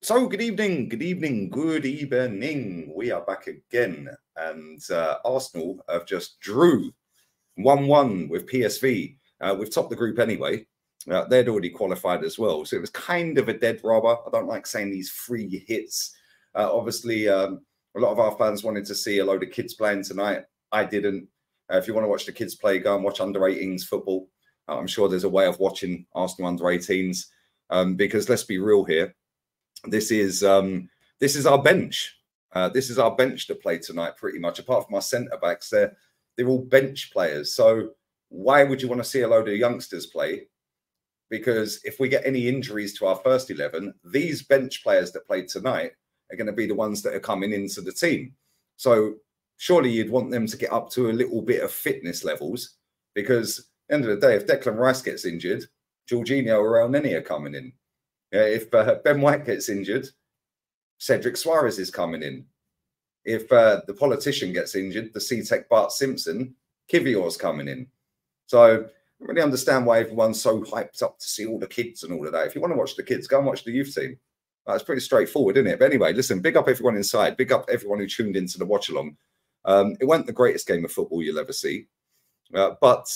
So, good evening, good evening, good evening. We are back again, and Arsenal have just drew 1-1 with PSV. We've topped the group anyway. They'd already qualified as well, so it was kind of a dead rubber. I don't like saying these free hits. Obviously, a lot of our fans wanted to see a load of kids playing tonight. I didn't. If you want to watch the kids play, go and watch under-18s football. I'm sure there's a way of watching Arsenal under-18s because let's be real here. This is our bench. This is our bench to play tonight, pretty much. Apart from our centre backs, they're all bench players. So why would you want to see a load of youngsters play? Because if we get any injuries to our first 11, these bench players that played tonight are going to be the ones that are coming into the team. So surely you'd want them to get up to a little bit of fitness levels, because at the end of the day, if Declan Rice gets injured, Jorginho or Elneny are coming in. If Ben White gets injured, Cedric Suarez is coming in. If the politician gets injured, the C-Tech Bart Simpson, Kivior's coming in. So I don't really understand why everyone's so hyped up to see all the kids and all of that. If you want to watch the kids, go and watch the youth team. It's pretty straightforward, isn't it? But anyway, listen, big up everyone inside. Big up everyone who tuned into the watch-along. It wasn't the greatest game of football you'll ever see. But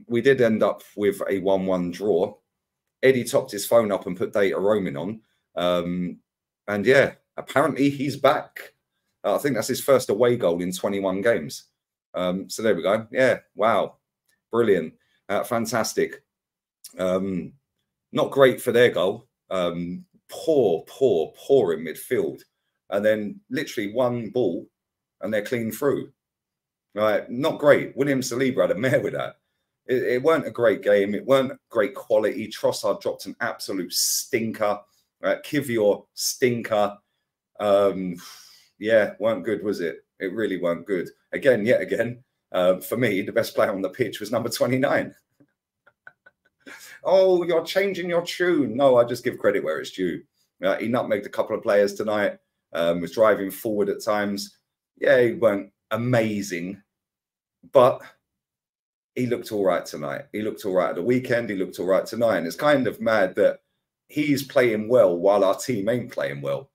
we did end up with a 1-1 draw. Eddie topped his phone up and put data roaming on. And yeah, apparently he's back. I think that's his first away goal in 21 games. So there we go. Yeah, wow. Brilliant. Fantastic. Not great for their goal. Poor in midfield. And then literally one ball and they're clean through. Right, not great. William Saliba had a mare with that. It weren't a great game. It weren't great quality. Trossard dropped an absolute stinker. Kivior, stinker. Yeah, weren't good, was it? It really weren't good. Yet again, for me, the best player on the pitch was number 29. Oh, you're changing your tune. No, I just give credit where it's due. He nutmegged a couple of players tonight, was driving forward at times. Yeah, he weren't amazing, but he looked all right tonight. He looked all right at the weekend. He looked all right tonight. And it's kind of mad that he's playing well while our team ain't playing well.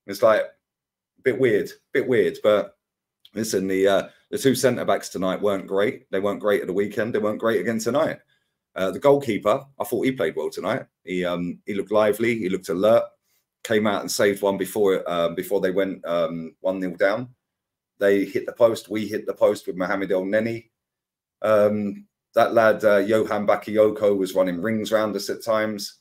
It's like a bit weird. But listen, the two centre-backs tonight weren't great. They weren't great at the weekend. They weren't great again tonight. The goalkeeper, I thought he played well tonight. He looked lively. He looked alert. Came out and saved one before they went 1-0 down. They hit the post. We hit the post with Mohamed Elneny. That lad, Johan Bakayoko, was running rings around us at times,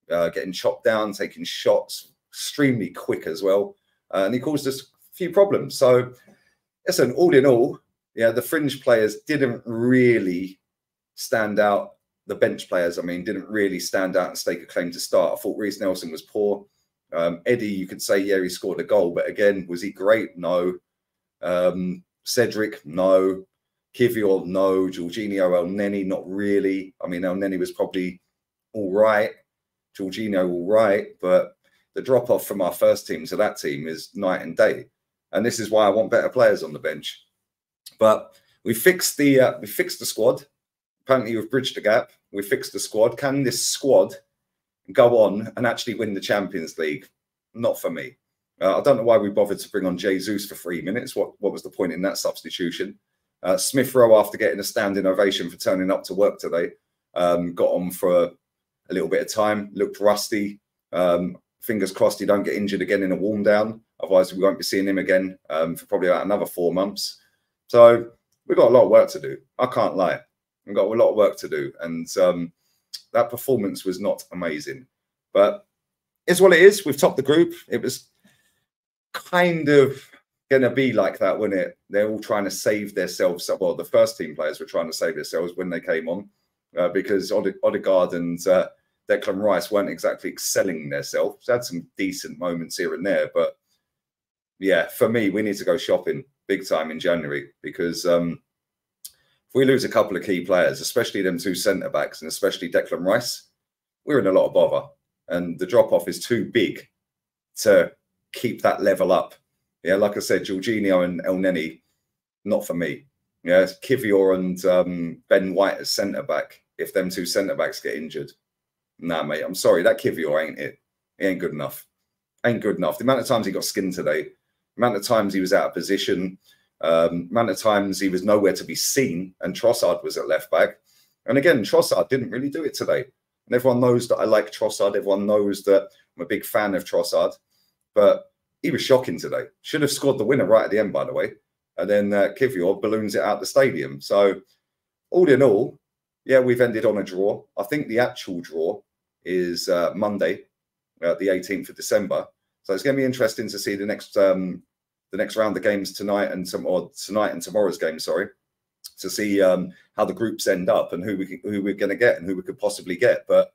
getting chopped down, taking shots, extremely quick as well. And he caused us a few problems. So, listen, all in all, yeah, the fringe players didn't really stand out. The bench players, I mean, didn't really stand out and stake a claim to start. I thought Reece Nelson was poor. Eddie, you could say, yeah, he scored a goal. But again, was he great? No. Cedric, no. Kivior, no. Jorginho, Elneny, not really. I mean, Elneny was probably all right. Jorginho, all right. But the drop-off from our first team to that team is night and day. And this is why I want better players on the bench. But we fixed the squad. Apparently, we've bridged the gap. We fixed the squad. Can this squad go on and actually win the Champions League? Not for me. I don't know why we bothered to bring on Jesus for 3 minutes. What was the point in that substitution? Smith Rowe, after getting a standing ovation for turning up to work today, got on for a little bit of time, looked rusty. Fingers crossed he don't get injured again in a warm down. Otherwise, we won't be seeing him again for probably about another 4 months. So we've got a lot of work to do. I can't lie. We've got a lot of work to do. And that performance was not amazing. But it's what it is. We've topped the group. It was kind of going to be like that, wasn't it? They're all trying to save themselves. Well, the first team players were trying to save themselves when they came on because Odegaard and Declan Rice weren't exactly excelling themselves. They had some decent moments here and there. But yeah, for me, we need to go shopping big time in January because if we lose a couple of key players, especially them two centre-backs and especially Declan Rice, we're in a lot of bother. And the drop-off is too big to keep that level up. Yeah, like I said, Jorginho and Elneny, not for me. Yeah, Kivior and Ben White as centre-back, if them two centre-backs get injured. Nah, mate, I'm sorry, that Kivior ain't it. He ain't good enough. ain't good enough. The amount of times he got skinned today, the amount of times he was out of position, amount of times he was nowhere to be seen, and Trossard was at left back. And again, Trossard didn't really do it today. And everyone knows that I like Trossard. Everyone knows that I'm a big fan of Trossard. But he was shocking today. Should have scored the winner right at the end, by the way. And then Kiwior balloons it out the stadium. So all in all, yeah, we've ended on a draw. I think the actual draw is Monday, the 18th of December. So it's going to be interesting to see the next round of games tonight and tonight and tomorrow's game. Sorry, to see how the groups end up and who we're going to get and who we could possibly get. But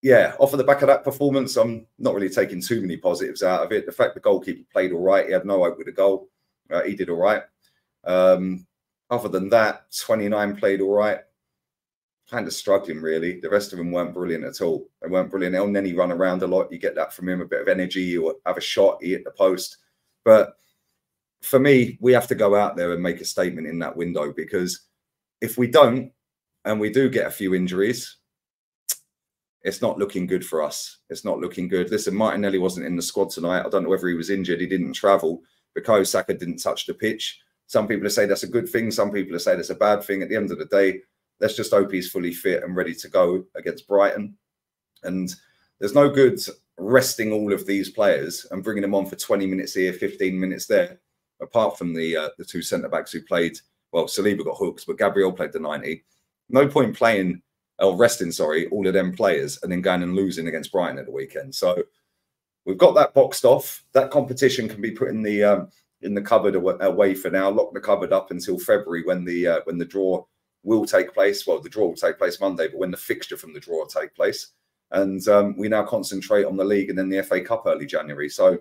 yeah, off of the back of that performance, I'm not really taking too many positives out of it. The fact the goalkeeper played all right, he had no hope with a goal. He did all right. Other than that, 29 played all right. Kind of struggling, really. The rest of them weren't brilliant at all. They weren't brilliant. El Neni run around a lot. You get that from him, a bit of energy, or have a shot, he hit the post. But for me, we have to go out there and make a statement in that window, because if we don't, and we do get a few injuries, it's not looking good for us. It's not looking good. Listen, Martinelli wasn't in the squad tonight. I don't know whether he was injured. He didn't travel. Bukayo Saka didn't touch the pitch. Some people are saying that's a good thing. Some people are saying it's a bad thing. At the end of the day, let's just hope he's fully fit and ready to go against Brighton. And there's no good resting all of these players and bringing them on for 20 minutes here, 15 minutes there, apart from the two centre-backs who played. Well, Saliba got hooks, but Gabriel played the 90. No point playing, or resting, sorry, all of them players and then going and losing against Brighton at the weekend. So we've got that boxed off. That competition can be put in the cupboard away for now. Lock the cupboard up until February when the draw will take place. Well, the draw will take place Monday, but when the fixture from the draw will take place. And we now concentrate on the league and then the FA Cup early January. So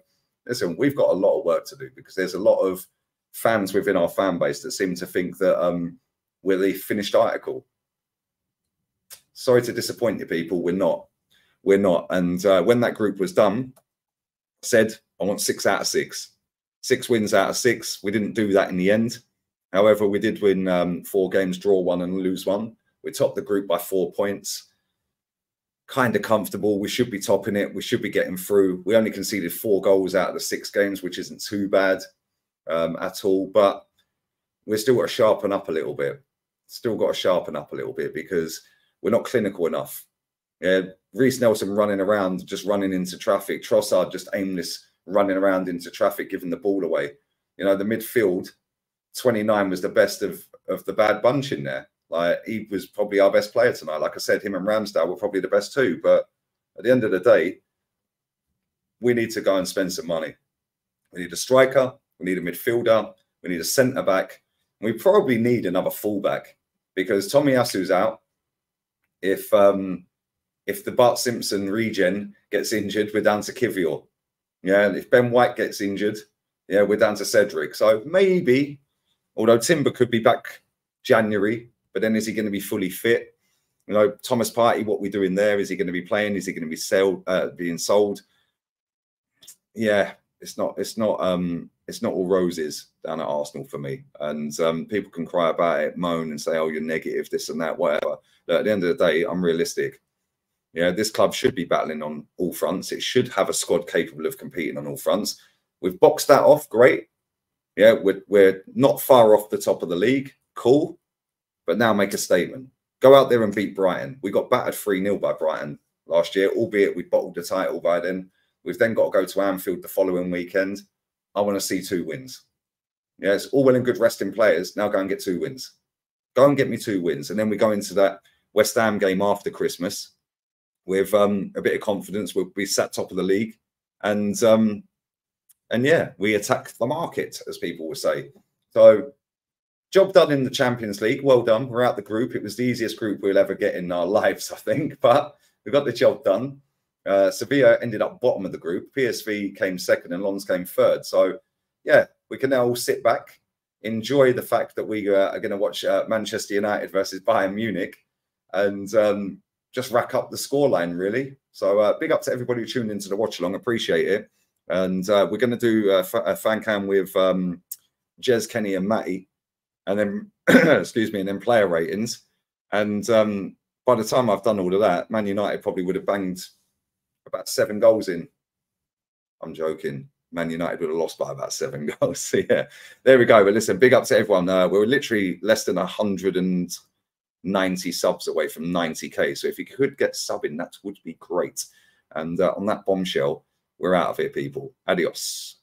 listen, we've got a lot of work to do, because there's a lot of fans within our fan base that seem to think that we're the finished article. Sorry to disappoint you people. We're not. We're not. And when that group was done, I said, I want 6 out of 6. 6 wins out of 6. We didn't do that in the end. However, we did win 4 games, draw 1 and lose 1. We topped the group by 4 points. Kind of comfortable. We should be topping it. We should be getting through. We only conceded 4 goals out of the 6 games, which isn't too bad at all. But we've still got to sharpen up a little bit. Still got to sharpen up a little bit, because we're not clinical enough. Yeah, Reece Nelson running around, just running into traffic. Trossard just aimless, running around into traffic, giving the ball away. You know, the midfield, 29 was the best of the bad bunch in there. Like, he was probably our best player tonight. Like I said, him and Ramsdale were probably the best too. But at the end of the day, we need to go and spend some money. We need a striker. We need a midfielder. We need a centre-back. We probably need another fullback, because Tomiyasu's out. If the Bart Simpson regen gets injured, we're down to Kiwior. Yeah, and if Ben White gets injured, yeah, we're down to Cedric. So maybe, although Timber could be back January, but then is he going to be fully fit? You know, Thomas Partey, what we're doing there, is he going to be playing? Is he going to be being sold? Yeah, it's not all roses down at Arsenal for me. And people can cry about it, moan and say, oh, you're negative, this and that, whatever. But at the end of the day, I'm realistic. Yeah, this club should be battling on all fronts. It should have a squad capable of competing on all fronts. We've boxed that off, great. Yeah, we're not far off the top of the league, cool. But now make a statement. Go out there and beat Brighton. We got battered 3-0 by Brighton last year, albeit we bottled the title by then. We've then got to go to Anfield the following weekend. I want to see 2 wins. Yeah, it's all well and good resting players. Now go and get 2 wins. Go and get me 2 wins. And then we go into that West Ham game after Christmas with a bit of confidence. We'll be sat top of the league. And yeah, we attack the market, as people will say. So, job done in the Champions League. Well done. We're out the group. It was the easiest group we'll ever get in our lives, I think. But we got the job done. Sevilla ended up bottom of the group. PSV came second and Lens came third. So, yeah, we can now all sit back, enjoy the fact that we are going to watch Manchester United versus Bayern Munich, and just rack up the scoreline, really. So, big up to everybody who tuned into the watch-along. Appreciate it. And we're going to do a fan cam with Jez, Kenny and Matty. And then, excuse me, and then player ratings. And by the time I've done all of that, Man United probably would have banged about 7 goals in. I'm joking. Man United would have lost by about 7 goals. So yeah, there we go. But listen, big up to everyone. We're literally less than 190 subs away from 90k. So if you could get subbing, that would be great. And on that bombshell, we're out of here, people. Adios.